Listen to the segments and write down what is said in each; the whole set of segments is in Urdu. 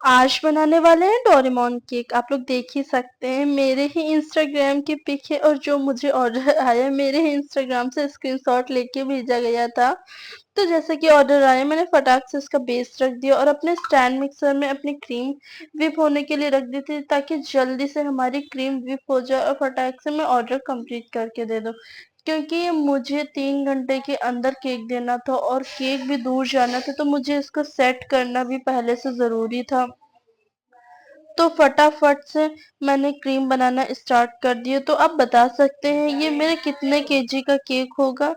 آج بنانے والے ہیں ڈوریمون کیک. آپ لوگ دیکھ ہی سکتے ہیں میرے ہی انسٹاگرام کی پک ہے اور جو مجھے آرڈر آیا میرے ہی انسٹاگرام سے اسکرین شاٹ لے کے بھیجا گیا تھا. تو جیسے کہ آرڈر آیا میں نے فٹاک سے اس کا بیس رکھ دیا اور اپنے اسٹینڈ مکسر میں اپنی کریم وپ ہونے کے لیے رکھ دی تھی تاکہ جلدی سے ہماری کریم وپ ہو جائے اور فٹاک سے میں آرڈر کمپلیٹ کر کے دے دوں. کیونکہ مجھے 3 گھنٹے کے اندر کیک دینا تھا اور کیک بھی دور جانا تھا تو مجھے اس کو سیٹ کرنا بھی پہلے سے ضروری تھا. تو فٹافٹ سے میں نے کریم بنانا اسٹارٹ کر دیا. تو آپ بتا سکتے ہیں یہ میرے کتنے kg کا کیک ہوگا؟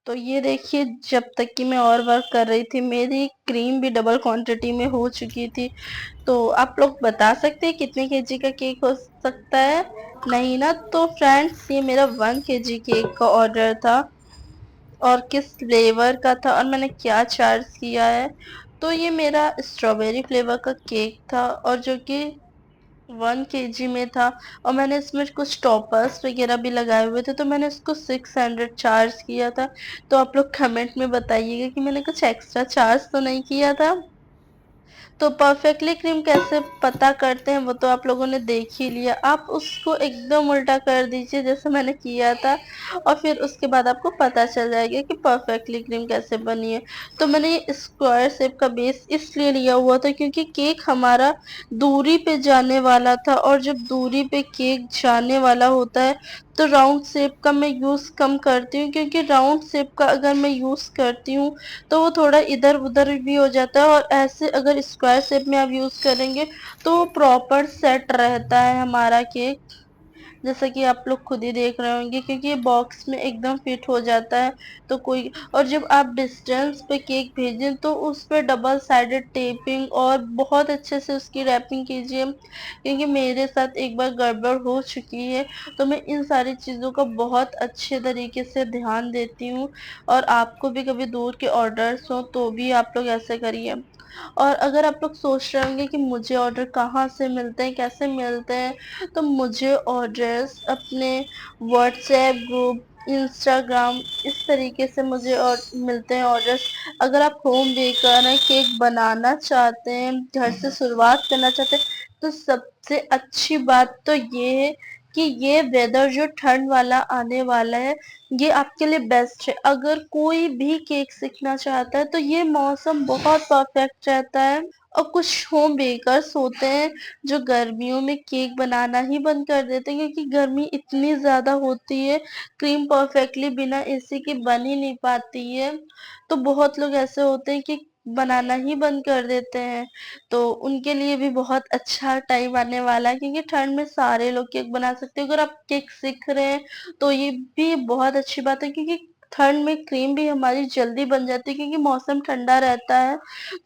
تو یہ دیکھیے جب تک کہ میں اور ورک کر رہی تھی میری کریم بھی ڈبل کوانٹٹی میں ہو چکی تھی. تو آپ لوگ بتا سکتے ہیں کتنے kg کا کیک ہو سکتا ہے؟ نہیں نا. تو فرینڈس یہ میرا 1 kg کیک کا آرڈر تھا اور کس فلیور کا تھا اور میں نے کیا چارج کیا ہے. تو یہ میرا اسٹرابیری فلیور کا کیک تھا اور جو کہ 1 kg میں تھا اور میں نے اس میں کچھ ٹاپرز وغیرہ بھی لگائے ہوئے تھے تو میں نے اس کو 600 چارج کیا تھا. تو آپ لوگ کمنٹ میں بتائیے گا کہ میں نے کچھ ایکسٹرا چارج تو نہیں کیا تھا. تو پرفیکٹلی کریم کیسے پتا کرتے ہیں وہ تو آپ لوگوں نے دیکھ ہی لیا. آپ اس کو ایک دم الٹا کر دیجئے جیسے میں نے کیا تھا اور پھر اس کے بعد آپ کو پتا چل جائے گا کہ پرفیکٹلی کریم کیسے بنی ہے. تو میں نے یہ اسکوائر شیپ کا بیس اس لیے لیا ہوا تھا کیونکہ کیک ہمارا دوری پہ جانے والا تھا اور جب دوری پہ کیک جانے والا ہوتا ہے تو راؤنڈ شیپ کا میں یوز کم کرتی ہوں کیونکہ راؤنڈ شیپ کا اگر میں یوز کرتی ہوں تو وہ تھوڑا ادھر ادھر بھی ہو جاتا ہے اور ایسے اگر اسکوائر شیپ میں آپ یوز کریں گے تو پراپر سیٹ رہتا ہے ہمارا کیک. جیسا کہ آپ لوگ خود ہی دیکھ رہے ہوں گے کیونکہ یہ باکس میں ایک دم فٹ ہو جاتا ہے. تو کوئی اور جب آپ ڈسٹینس پہ کیک بھیجیں تو اس پہ ڈبل سائڈڈ ٹیپنگ اور بہت اچھے سے اس کی ریپنگ کیجیے کیونکہ میرے ساتھ ایک بار گڑبڑ ہو چکی ہے. تو میں ان ساری چیزوں کا بہت اچھے طریقے سے دھیان دیتی ہوں اور آپ کو بھی کبھی دور کے آرڈرس ہوں تو بھی آپ لوگ ایسے کریے. اور اگر آپ لوگ سوچ رہے ہوں گے کہ مجھے آرڈر کہاں سے ملتے ہیں کیسے ملتے ہیں تو مجھے آرڈرس اپنے واٹس ایپ گروپ انسٹاگرام اس طریقے سے مجھے ملتے ہیں آرڈرس. اگر آپ ہوم بیکر ہیں کیک بنانا چاہتے ہیں گھر سے شروعات کرنا چاہتے ہیں تو سب سے اچھی بات تو یہ ہے کہ یہ ویدر جو ٹھنڈ والا آنے والا ہے یہ آپ کے لیے بیسٹ ہے. اگر کوئی بھی کیک سیکھنا چاہتا ہے تو یہ موسم بہت پرفیکٹ رہتا ہے. اور کچھ ہوم بیکرس ہوتے ہیں جو گرمیوں میں کیک بنانا ہی بند کر دیتے ہیں کیونکہ گرمی اتنی زیادہ ہوتی ہے کریم پرفیکٹلی بنا اے کے بن ہی نہیں پاتی ہے. تو بہت لوگ ایسے ہوتے ہیں کہ بنانا ہی بند کر دیتے ہیں. تو ان کے لیے بھی بہت اچھا ٹائم آنے والا ہے کیونکہ ٹھنڈ میں سارے لوگ کیک بنا سکتے ہیں. اگر آپ کیک سیکھ رہے ہیں تو یہ بھی بہت اچھی بات ہے کیونکہ ٹھنڈ میں کریم بھی ہماری جلدی بن جاتی ہے کیونکہ موسم ٹھنڈا رہتا ہے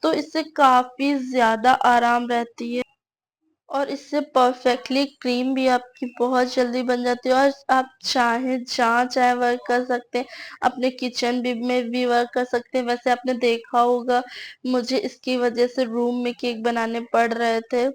تو اس سے کافی زیادہ آرام رہتی ہے اور اس سے پرفیکٹلی کریم بھی آپ کی بہت جلدی بن جاتی ہے. اور آپ چاہیں جہاں چاہے ورک کر سکتے ہیں اپنے کچن میں بھی ورک کر سکتے ہیں. ویسے آپ نے دیکھا ہوگا مجھے اس کی وجہ سے روم میں کیک بنانے پڑ رہے تھے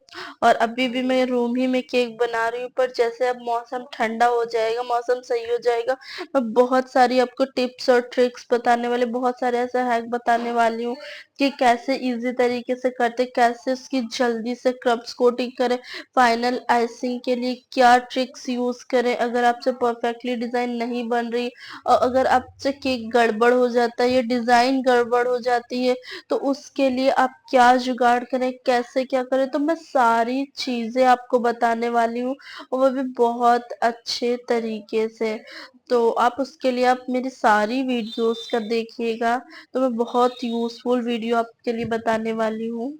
اور ابھی بھی میں روم ہی میں کیک بنا رہی ہوں. پر جیسے اب موسم ٹھنڈا ہو جائے گا موسم صحیح ہو جائے گا میں بہت ساری آپ کو ٹپس اور ٹرکس بتانے والے بہت سارے ایسے ہیک بتانے والی ہوں کہ کیسے ایزی طریقے سے کرتے کیسے اس کی جلدی سے کربس کوٹنگ کرے فائنل آئسنگ کے لیے کیا ٹرکس یوز کریں اگر آپ سے پرفیکٹلی ڈیزائن نہیں بن رہی اور اگر آپ سے کیک گڑبڑ ہو جاتا ہے یا ڈیزائن گڑبڑ ہو جاتی ہے تو اس کے لیے آپ کیا جگاڑ کریں کیسے کیا کریں. تو میں ساری چیزیں آپ کو بتانے والی ہوں اور وہ بھی بہت اچھے طریقے سے. تو آپ اس کے لیے آپ میری ساری ویڈیوز کا دیکھیے گا تو میں بہت یوزفل ویڈیو آپ کے لیے بتانے والی ہوں.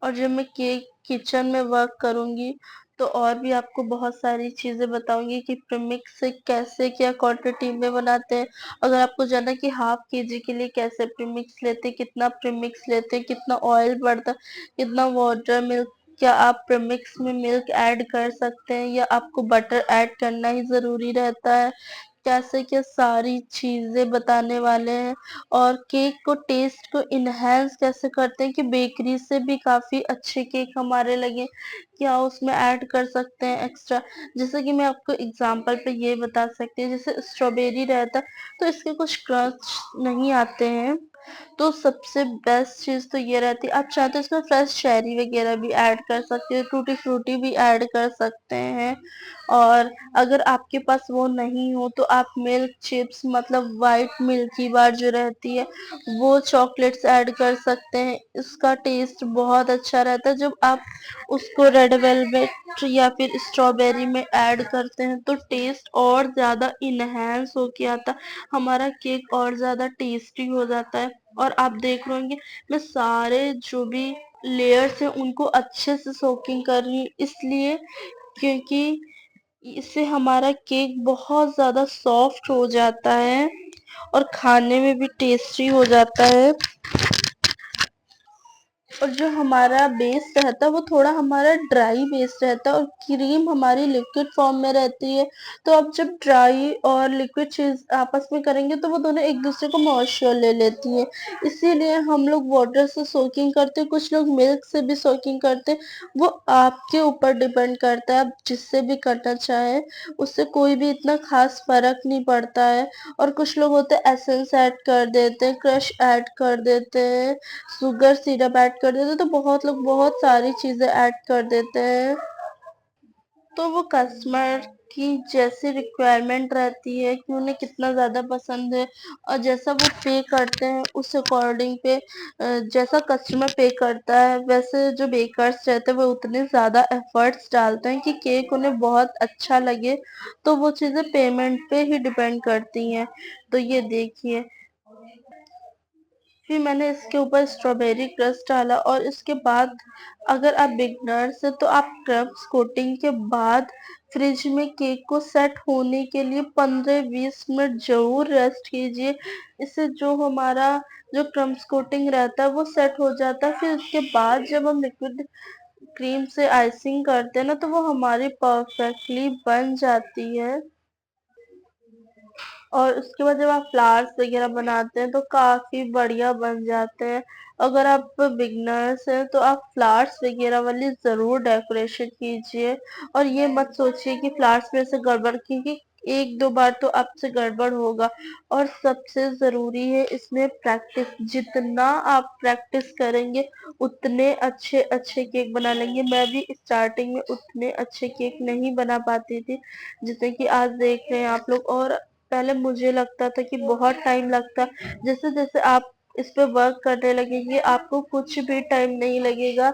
اور جب میں کیک کچن میں ورک کروں گی تو اور بھی آپ کو بہت ساری چیزیں بتاؤں گی کہ پریمکس سے کیسے کیا کوانٹٹی میں بناتے ہیں. اگر آپ کو جانا کہ ½ kg کے لیے کیسے پریمکس لیتے کتنا پریمکس لیتے کتنا آئل پڑتا کتنا واٹر ملک کیا آپ پریمکس میں ملک ایڈ کر سکتے ہیں یا آپ کو بٹر ایڈ کرنا ہی ضروری رہتا ہے کیسے کیا ساری چیزیں بتانے والے ہیں. اور کیک کو ٹیسٹ کو انہینس کیسے کرتے ہیں کہ بیکری سے بھی کافی اچھے کیک ہمارے لگے کیا اس میں ایڈ کر سکتے ہیں ایکسٹرا. جیسے کہ میں آپ کو اگزامپل پہ یہ بتا سکتی ہوں جیسے اسٹرابیری رہتا تو اس کے کچھ کرنچ نہیں آتے ہیں تو سب سے بیسٹ چیز تو یہ رہتی ہے، آپ چاہتے تو اس میں فریش شیری وغیرہ بھی ایڈ کر سکتے ہیں، ٹوٹی فروٹی بھی ایڈ کر سکتے ہیں، اور اگر آپ کے پاس وہ نہیں ہو تو آپ ملک چپس مطلب وائٹ ملکی بار جو رہتی ہے وہ چاکلیٹس ایڈ کر سکتے ہیں، اس کا ٹیسٹ بہت اچھا رہتا ہے۔ جب آپ اس کو ریڈ ویلویٹ یا پھر اسٹرابیری میں ایڈ کرتے ہیں تو ٹیسٹ اور زیادہ انہینس ہو کے آتا، ہمارا کیک اور زیادہ ٹیسٹی ہو جاتا ہے۔ اور آپ دیکھ رہے ہوں گے میں سارے جو بھی لیئرس ہیں ان کو اچھے سے سوکنگ کر رہی ہوں، اس لیے کیونکہ اس سے ہمارا کیک بہت زیادہ سافٹ ہو جاتا ہے اور کھانے میں بھی ٹیسٹی ہو جاتا ہے۔ اور جو ہمارا بیس رہتا ہے وہ تھوڑا ہمارا ڈرائی بیس رہتا ہے اور کریم ہماری لیکوڈ فارم میں رہتی ہے، تو اب جب ڈرائی اور لیکوڈ چیز آپس میں کریں گے تو وہ دونوں ایک دوسرے کو موئسچر لے لیتی ہیں، اسی لیے ہم لوگ واٹر سے سوکنگ کرتے، کچھ لوگ ملک سے بھی سوکنگ کرتے، وہ آپ کے اوپر ڈیپینڈ کرتا ہے، آپ جس سے بھی کرنا چاہیں اس سے کوئی بھی اتنا خاص فرق نہیں پڑتا ہے۔ اور کچھ لوگ ہوتے ہیں ایسنس ایڈ کر دیتے ہیں، کرش ایڈ کر دیتے ہیں، شوگر سیرپ ایڈ کر دیتے ہیں، تو بہت لوگ بہت ساری چیزیں ایڈ کر دیتے ہیں۔ تو وہ کسٹمر کی جیسی ریکوائرمنٹ رہتی ہے کہ انہیں کتنا زیادہ پسند ہے اور جیسا وہ پے کرتے ہیں اس اکارڈنگ پہ جیسا کسٹمر پے کرتا ہے ویسے جو بیکرس رہتے ہیں وہ اتنے زیادہ ایفرٹس ڈالتے ہیں کہ کیک انہیں بہت اچھا لگے، تو وہ چیزیں پیمنٹ پہ ہی ڈیپینڈ کرتی ہیں۔ تو یہ دیکھیے پھر میں نے اس کے اوپر اسٹرابیری کرسٹ ڈالا، اور اس کے بعد اگر آپ بگنرس ہیں تو آپ کرمس کوٹنگ کے بعد فریج میں کیک کو سیٹ ہونے کے لیے 15-20 منٹ ضرور ریسٹ کیجیے، اس سے جو ہمارا جو کرمس کوٹنگ رہتا ہے وہ سیٹ ہو جاتا ہے۔ پھر اس کے بعد جب ہم لیکوڈ کریم سے آئسنگ کرتے ہیں نا تو وہ ہماری پرفیکٹلی بن جاتی ہے۔ اور اس کے بعد جب آپ فلاورس وغیرہ بناتے ہیں تو کافی بڑھیا بن جاتے ہیں۔ اگر آپ بگنرس ہیں تو آپ فلاورس وغیرہ والی ضرور ڈیکوریشن کیجیے، اور یہ مت سوچیے کہ فلاورس میں سے گڑبڑ، کیونکہ ایک دو بار تو آپ سے گڑبڑ ہوگا۔ اور سب سے ضروری ہے اس میں پریکٹس، جتنا آپ پریکٹس کریں گے اتنے اچھے اچھے کیک بنا لیں گے۔ میں بھی اسٹارٹنگ میں اتنے اچھے کیک نہیں بنا پاتی تھی جتنے کہ آج دیکھ رہے ہیں آپ لوگ، اور پہلے مجھے لگتا تھا کہ بہت ٹائم لگتا، جیسے جیسے آپ اس پہ ورک کرنے لگیں گے آپ کو کچھ بھی ٹائم نہیں لگے گا،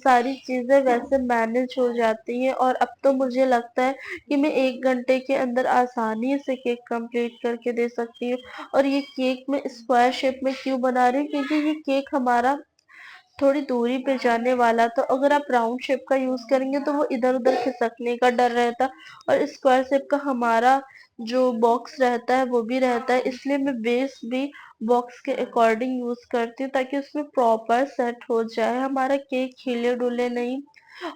ساری چیزیں ویسے مینج ہو جاتی ہیں۔ اور اب تو مجھے لگتا ہے کہ میں 1 گھنٹے کے اندر آسانی سے کیک کمپلیٹ کر کے دے سکتی ہوں۔ اور یہ کیک میں اسکوائر شیپ میں کیوں بنا رہی ہوں کیونکہ یہ کیک ہمارا تھوڑی دوری پہ جانے والا، تو اگر آپ راؤنڈ شیپ کا یوز کریں گے تو وہ ادھر ادھر کھسکنے کا ڈر رہتا، اور اسکوائر شیپ کا ہمارا جو باکس رہتا ہے وہ بھی رہتا ہے، اس لیے میں بیس بھی باکس کے اکارڈنگ یوز کرتی ہوں تاکہ اس میں پراپر سیٹ ہو جائے، ہمارا کیک ہلے ڈلے نہیں۔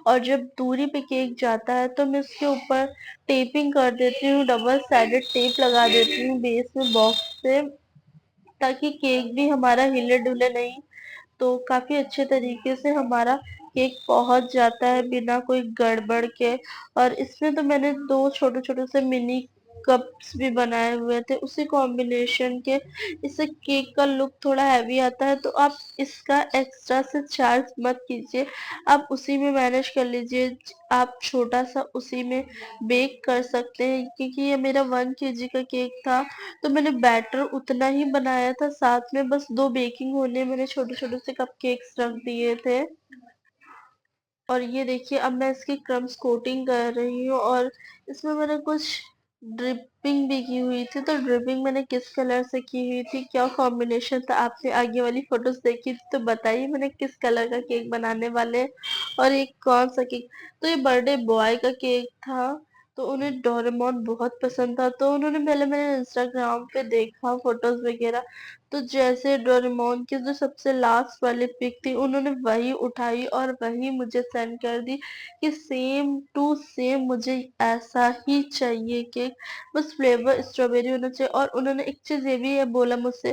اور جب دوری پہ کیک جاتا ہے تو میں اس کے اوپر ٹیپنگ کر دیتی ہوں، ڈبل سائڈڈ ٹیپ لگا دیتی ہوں بیس میں باکس سے، تاکہ کیک بھی ہمارا ہلے ڈلے نہیں، تو کافی اچھے طریقے سے ہمارا کیک پہنچ جاتا ہے بنا کوئی گڑبڑ کے۔ اور اس میں تو میں نے 2 چھوٹے چھوٹے سے منی کپس بھی بنائے ہوئے تھے اسی کمبینیشن کے، اس سے کیک کا لک تھوڑا ہیوی آتا ہے، تو آپ اس کا ایکسٹرا سے چارج مت کیجیے، آپ اسی میں مینج کر لیجیے، آپ چھوٹا سا اسی میں بیک کر سکتے ہیں۔ کیونکہ یہ میرا 1 kg کا کیک تھا تو میں نے بیٹر اتنا ہی بنایا تھا، ساتھ میں بس 2 بیکنگ ہونے میں نے چھوٹے چھوٹے سے کپ کیکس رکھ دیے تھے۔ اور یہ دیکھیے اب میں اس کی کرمس کوٹنگ کر رہی ہوں، اور اس میں میں نے کچھ ڈرپنگ بھی کی ہوئی تھی، تو ڈرپنگ میں نے کس کلر سے کی ہوئی تھی، کیا کمبینیشن تھا، آپ نے آگے والی فوٹوز دیکھی تھی تو بتائیے میں نے کس کلر کا کیک بنانے والے ہیں، اور یہ کون سا کیک۔ تو یہ برتھ ڈے بوائے کا کیک تھا، تو انہیں ڈوریمون بہت پسند تھا، تو انہوں نے پہلے میں نے انسٹاگرام پہ دیکھا فوٹوز وغیرہ، تو جیسے ڈوریمون کی جو سب سے لاسٹ والی پک تھی انہوں نے وہی اٹھائی اور وہی مجھے سینڈ کر دی کہ سیم ٹو سیم مجھے ایسا ہی چاہیے کیک، بس فلیور اسٹرابیری ہونا چاہیے۔ اور انہوں نے ایک چیز یہ بھی بولا مجھ سے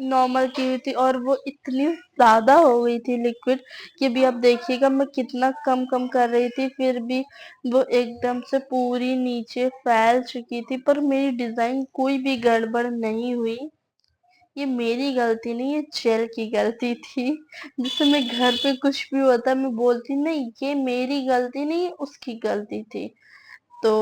نارمل کی ہوئی تھی اور وہ اتنی زیادہ ہو گئی تھی لیکوڈ کہ ابھی آپ دیکھیے گا میں کتنا کم کم کر رہی تھی پھر بھی وہ ایک دم سے پوری نیچے پھیل چکی تھی، پر میری ڈیزائن کوئی بھی گڑبڑ نہیں ہوئی۔ یہ میری غلطی نہیں، یہ جیل کی غلطی تھی۔ جس سے میں گھر پہ کچھ بھی ہوتا میں بولتی نہیں یہ میری غلطی نہیں، یہ اس کی غلطی تھی۔ تو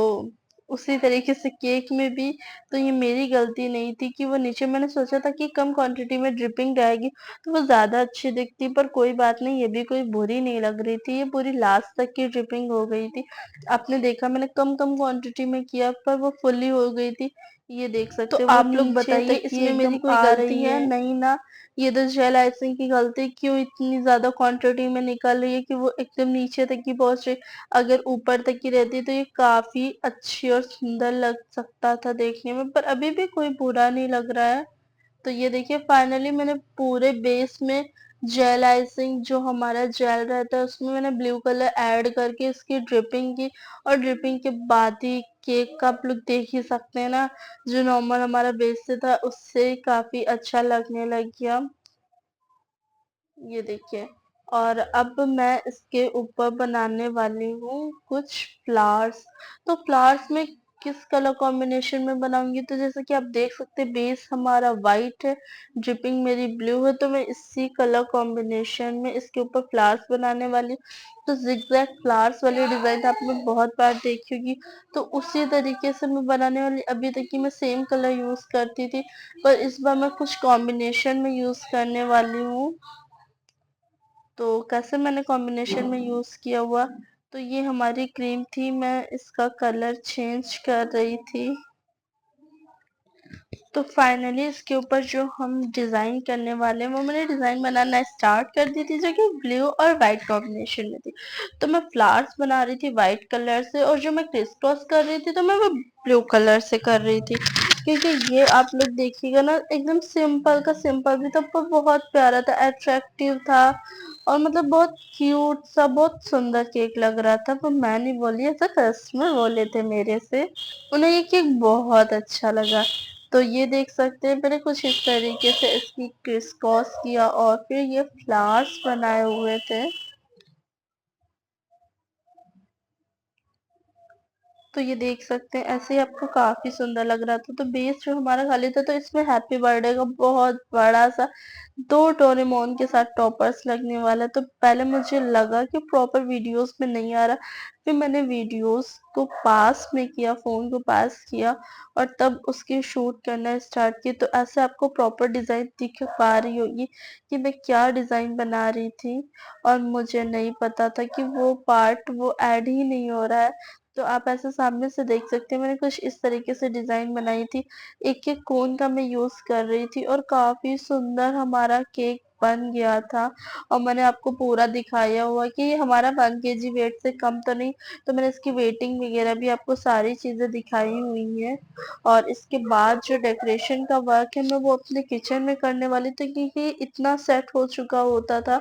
اسی طریقے سے کیک میں بھی تو یہ میری غلطی نہیں تھی کہ وہ نیچے میں نے سوچا تھا کہ کم کوانٹٹی میں ڈرپنگ رہے گی تو وہ زیادہ اچھی دکھتی، پر کوئی بات نہیں، یہ بھی کوئی بری نہیں لگ رہی تھی، یہ پوری لاسٹ تک کی ڈرپنگ ہو گئی تھی۔ آپ نے دیکھا میں نے کم کم کوانٹٹی میں کیا پر وہ فلی ہو گئی تھی، یہ دیکھ تو سکتے وہ آپ لوگ نیچے بتائیے تک اس یہ میں ایک دم میری کوئی آ غلطی رہی ہے، نہیں نا یہ تو جیل آئسنگ کی غلطی کیوں اتنی زیادہ کوانٹٹی میں نکل رہی ہے کہ وہ ایک دم نیچے تک کی پہنچ رہی، اگر اوپر تک کی رہتی تو یہ کافی اچھی اور سندر لگ سکتا تھا دیکھنے میں، پر ابھی بھی کوئی برا نہیں لگ رہا ہے۔ تو یہ دیکھیے فائنلی میں نے پورے بیس میں جیل آئسنگ جو ہمارا جیل رہتا ہے اس میں نے بلیو کلر ایڈ کر کے اس کی ڈرپنگ کی، اور ڈرپنگ کے بعد ہی کیک کا آپ لوگ دیکھ ہی سکتے ہیں نا جو نارمل ہمارا بیس سے تھا اس سے کافی اچھا لگنے لگ گیا، یہ دیکھیے۔ اور اب میں اس کے اوپر بنانے والی ہوں کچھ فلاورز، تو فلاورز میں کس کلر کمبینیشن میں بناؤں گی تو جیسا کہ آپ دیکھ سکتے بیس ہمارا وائٹ ہے، ڈرپنگ میری بلیو ہے، تو میں اسی کلر کمبینیشن میں اس کے اوپر فلاورز بنانے والی تو زگ زیگ فلاورز والی ڈیزائن آپ نے بہت بار دیکھی ہوگی، تو اسی طریقے سے میں بنانے والی، ابھی تک کی میں سیم کلر یوز کرتی تھی پر اس بار میں کچھ کمبینیشن میں یوز کرنے والی ہوں۔ تو کیسے میں نے کمبینیشن میں یوز کیا ہوا تو یہ ہماری کریم تھی، میں اس کا کلر چینج کر رہی تھی۔ تو فائنلی اس کے اوپر جو ہم ڈیزائن کرنے والے ہیں وہ میں نے ڈیزائن بنانا اسٹارٹ کر دی تھی جو کہ بلیو اور وائٹ کمبینیشن میں تھی، تو میں فلاورز بنا رہی تھی وائٹ کلر سے اور جو میں کرس کراس کر رہی تھی تو میں وہ بلیو کلر سے کر رہی تھی، کیونکہ یہ آپ لوگ دیکھیے گا نا ایک دم سمپل کا سمپل بھی تھا پر بہت پیارا تھا، اٹریکٹیو تھا اور مطلب بہت کیوٹ سا بہت سندر کیک لگ رہا تھا، پر میں نہیں بولی ایسا کسٹمر بولے تھے میرے سے، انہیں یہ کیک بہت اچھا لگا۔ تو یہ دیکھ سکتے ہیں میں نے کچھ اس طریقے سے اس کی کرس کراس کیا اور پھر یہ فلاورز بنائے ہوئے تھے، تو یہ دیکھ سکتے ہیں ایسے ہی آپ کو کافی سندر لگ رہا تھا۔ تو بیس جو ہمارا خالی تھا تو اس میں ہیپی برتھڈے کا بہت بڑا سا 2 ڈوریمون کے ساتھ ٹاپرز لگنے والا، تو پہلے مجھے لگا کہ پراپر ویڈیوز میں نہیں آ رہا، پھر میں نے ویڈیوز کو پاس میں کیا، فون کو پاس کیا اور تب اس کی شوٹ کرنا اسٹارٹ کی، تو ایسے آپ کو پراپر ڈیزائن دکھ پا رہی ہوگی کہ میں کیا ڈیزائن بنا رہی تھی، اور مجھے نہیں پتا تھا کہ وہ پارٹ وہ ایڈ ہی نہیں ہو رہا ہے، تو آپ ایسے سامنے سے دیکھ سکتے ہیں میں نے کچھ اس طریقے سے ڈیزائن بنائی تھی، ایک ایک کون کا میں یوز کر رہی تھی اور کافی سندر ہمارا کیک بن گیا تھا، اور میں نے آپ کو پورا دکھایا ہوا کہ یہ ہمارا 1 kg ویٹ سے کم تو نہیں، تو میں نے اس کی ویٹنگ وغیرہ بھی آپ کو ساری چیزیں دکھائی ہوئی ہیں، اور اس کے بعد جو ڈیکوریشن کا ورک ہے میں وہ اپنے کچن میں کرنے والی تھی کیونکہ اتنا سیٹ ہو چکا ہوتا تھا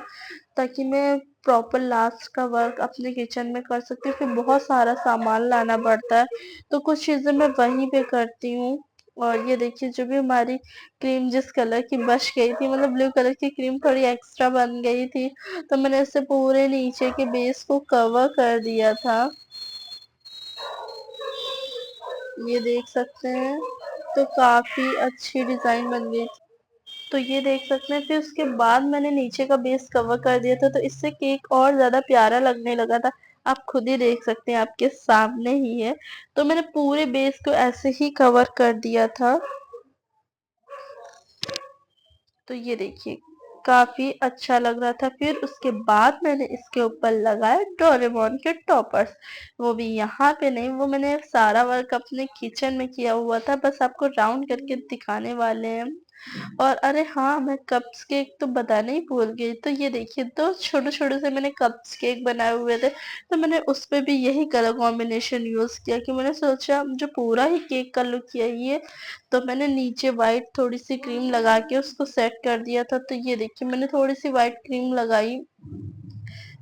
تاکہ میں پراپر لاسٹ کا ورک اپنے کچن میں کر سکتی ہوں، پھر بہت سارا سامان لانا پڑتا ہے تو کچھ چیزیں میں وہیں پہ کرتی ہوں۔ اور یہ دیکھیے جو بھی ہماری کریم جس کلر کی بچ گئی تھی، مطلب بلیو کلر کی کریم تھوڑی ایکسٹرا بن گئی تھی تو میں نے اسے پورے نیچے کے بیس کو کور کر دیا تھا، یہ دیکھ سکتے ہیں، تو کافی اچھی ڈیزائن بن گئی تھی۔ تو یہ دیکھ سکتے ہیں پھر اس کے بعد میں نے نیچے کا بیس کور کر دیا تھا تو اس سے کیک اور زیادہ پیارا لگنے لگا تھا، آپ خود ہی دیکھ سکتے ہیں آپ کے سامنے ہی ہے، تو میں نے پورے بیس کو ایسے ہی کور کر دیا تھا، تو یہ دیکھیے کافی اچھا لگ رہا تھا۔ پھر اس کے بعد میں نے اس کے اوپر لگائے ڈوریمون کے ٹاپرز، وہ بھی یہاں پہ نہیں، وہ میں نے سارا ورک اپنے کچن میں کیا ہوا تھا، بس آپ کو راؤنڈ کر کے دکھانے والے ہیں۔ اور ارے ہاں میں کپس کیک تو بتانا ہی بھول گئی، تو یہ دیکھیے دو چھوٹے چھوٹے سے میں نے کپس کیک بنائے ہوئے تھے، تو میں نے اس پہ بھی یہی کلر کمبینیشن یوز کیا کہ میں نے سوچا جو پورا ہی کیک کا لک یہی ہے، تو میں نے نیچے وائٹ تھوڑی سی کریم لگا کے اس کو سیٹ کر دیا تھا، تو یہ دیکھیے میں نے تھوڑی سی وائٹ کریم لگائی،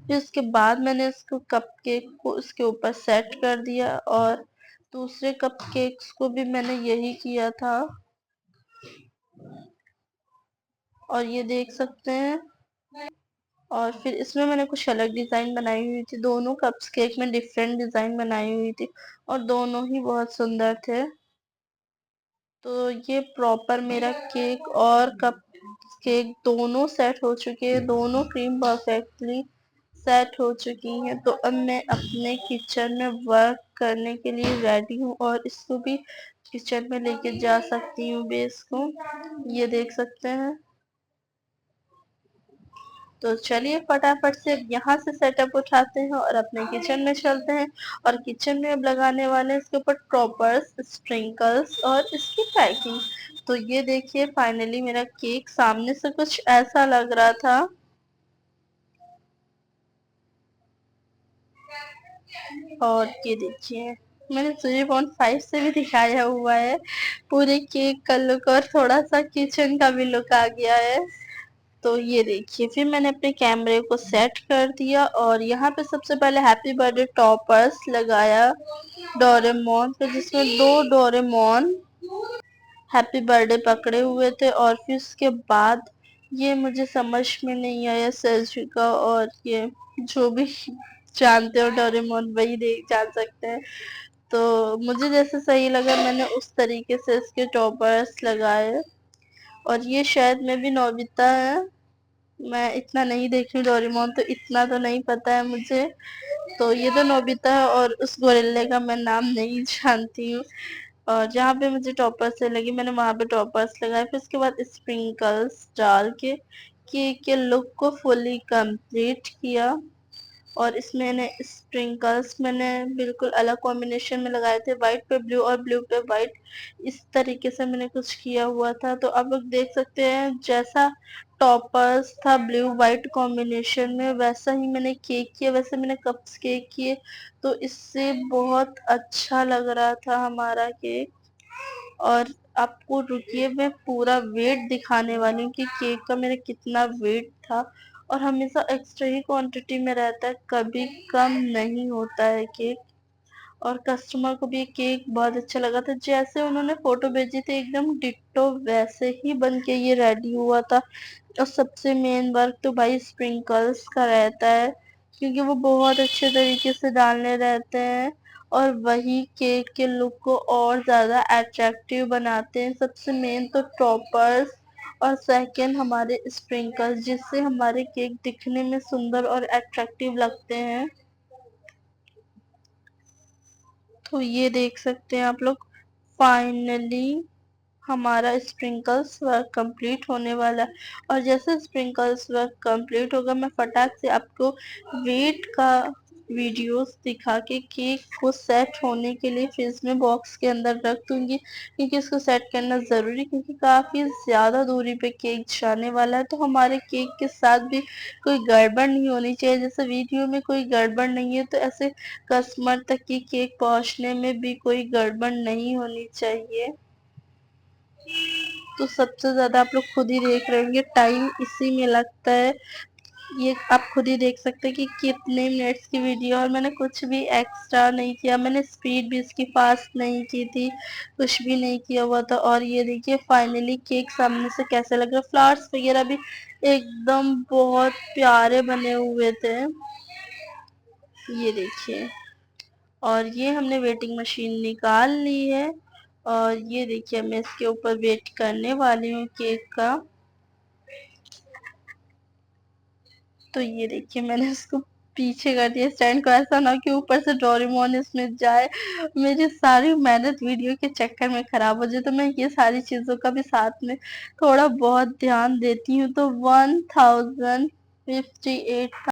پھر اس کے بعد میں نے اس کو کپ کیک کو اس کے اوپر سیٹ کر دیا، اور دوسرے کپ کیکس کو بھی میں نے یہی کیا تھا۔ اور یہ دیکھ سکتے ہیں، اور پھر اس میں نے کچھ الگ ڈیزائن بنائی ہوئی تھی، دونوں کپس کیک میں ڈیفرنٹ ڈیزائن بنائی ہوئی تھی اور دونوں ہی بہت سندر تھے۔ تو یہ پراپر میرا کیک اور کپ کیک دونوں سیٹ ہو چکے ہیں، دونوں کریم پرفیکٹلی سیٹ ہو چکی ہیں۔ تو اب میں اپنے کچن میں ورک کرنے کے لیے ریڈی ہوں اور اس کو بھی کچن میں لے کے جا سکتی ہوں بیس کو، یہ دیکھ سکتے ہیں۔ تو چلیے فٹافٹ سے یہاں سے سیٹ اپ اٹھاتے ہیں اور اپنے کچن میں چلتے ہیں، اور کچن میں اب لگانے والے اس کے اوپر ٹاپرز، اسپرنکلز اور اس کی پیکنگ۔ تو یہ دیکھیے فائنلی میرا کیک سامنے سے کچھ ایسا لگ رہا تھا، اور یہ دیکھیے میں نے 0.5 سے بھی دکھایا ہوا ہے پورے کیک کا لک، اور تھوڑا سا کچن کا بھی لک آ گیا ہے۔ تو یہ دیکھیے پھر میں نے اپنے کیمرے کو سیٹ کر دیا، اور یہاں پہ سب سے پہلے ہیپی برتھ ڈے ٹاپرز لگایا ڈوریمون پہ، جس میں 2 ڈوریمون ہیپی برتھ ڈے پکڑے ہوئے تھے، اور پھر اس کے بعد یہ مجھے سمجھ میں نہیں آیا سیلفی کا، اور یہ جو بھی جانتے ہو ڈوریمون وہی جان سکتے ہیں۔ تو مجھے جیسے صحیح لگا میں نے اس طریقے سے اس کے ٹاپرز لگائے، اور یہ شاید میں بھی نوبیتا ہے، میں اتنا نہیں دیکھی ڈوریمون تو اتنا تو نہیں پتا ہے مجھے، تو یہ تو نوبیتا ہے اور اس گورلے کا میں نام نہیں جانتی ہوں۔ اور جہاں پہ مجھے ٹاپرز سے لگی میں نے وہاں پہ ٹاپرز لگائے، پھر اس کے بعد اسپرنکلز ڈال کے کیک کے لک کو فلی کمپلیٹ کیا، اور اس میں نے اسپرنکلز میں نے بالکل الگ کمبینیشن میں لگائے تھے، وائٹ پہ بلیو اور بلیو پہ وائٹ، اس طریقے سے میں نے کچھ کیا ہوا تھا۔ تو آپ لوگ دیکھ سکتے ہیں جیسا ٹاپرز تھا بلیو وائٹ کمبینیشن میں، ویسا ہی میں نے کیک کیا، ویسے میں نے کپس کیک کیے، تو اس سے بہت اچھا لگ رہا تھا ہمارا کیک۔ اور آپ کو رکیے میں پورا ویٹ دکھانے والی ہوں کہ کیک کا میرا کتنا ویٹ تھا، اور ہمیشہ ایکسٹرا ہی کوانٹٹی میں رہتا ہے، کبھی کم نہیں ہوتا ہے کیک۔ اور کسٹمر کو بھی یہ کیک بہت اچھا لگا تھا، جیسے انہوں نے فوٹو بھیجی تھی ایک دم ڈٹو ویسے ہی بن کے یہ ریڈی ہوا تھا۔ اور سب سے مین ورک تو بھائی اسپرنکلز کا رہتا ہے، کیونکہ وہ بہت اچھے طریقے سے ڈالنے رہتے ہیں، اور وہی کیک کے لک کو اور زیادہ اٹریکٹیو بناتے ہیں۔ سب سے مین تو ٹاپرز، اور سیکنڈ ہمارے اسپرنکلز، جس سے ہمارے کیک دکھنے میں سندر اور اٹریکٹیو لگتے ہیں۔ تو یہ دیکھ سکتے ہیں آپ لوگ فائنلی ہمارا اسپرنکلز ورک کمپلیٹ ہونے والا ہے، اور جیسے اسپرنکلز ورک کمپلیٹ ہوگا میں فٹاک سے آپ کو ویٹ کا ویڈیوز دکھا کے کیک کو سیٹ ہونے کے لیے فریز میں باکس کے اندر رکھ دوں گی، کیونکہ اس کو سیٹ کرنا ضروری، کیونکہ کافی زیادہ دوری پہ کیک جانے والا ہے، تو ہمارے کیک کے ساتھ بھی کوئی گڑبڑ نہیں ہونی چاہیے۔ جیسے ویڈیو میں کوئی گڑبڑ نہیں ہے تو ایسے کسٹمر تک کی کیک پہنچنے میں بھی کوئی گڑبڑ نہیں ہونی چاہیے۔ تو سب سے زیادہ آپ لوگ خود ہی دیکھ رہے ہوں گے ٹائم اسی میں لگتا ہے، یہ آپ خود ہی دیکھ سکتے ہیں کہ کتنے منٹس کی ویڈیو، اور میں نے کچھ بھی ایکسٹرا نہیں کیا، میں نے سپیڈ بھی اس کی فاسٹ نہیں کی تھی، کچھ بھی نہیں کیا ہوا تھا۔ اور یہ دیکھیے فائنلی کیک سامنے سے کیسے لگ رہا، فلاورز وغیرہ بھی ایک دم بہت پیارے بنے ہوئے تھے، یہ دیکھیے۔ اور یہ ہم نے ویٹنگ مشین نکال لی ہے، اور یہ دیکھیے میں اس کے اوپر ویٹ کرنے والی ہوں کیک کا۔ تو یہ دیکھیے میں نے اس کو پیچھے کر دیا اسٹینڈ کو، ایسا نہ کہ اوپر سے ڈوریمون اس میں جائے، میری ساری محنت ویڈیو کے چکر میں خراب ہو جائے۔ تو میں یہ ساری چیزوں کا بھی ساتھ میں تھوڑا بہت دھیان دیتی ہوں۔ تو 1058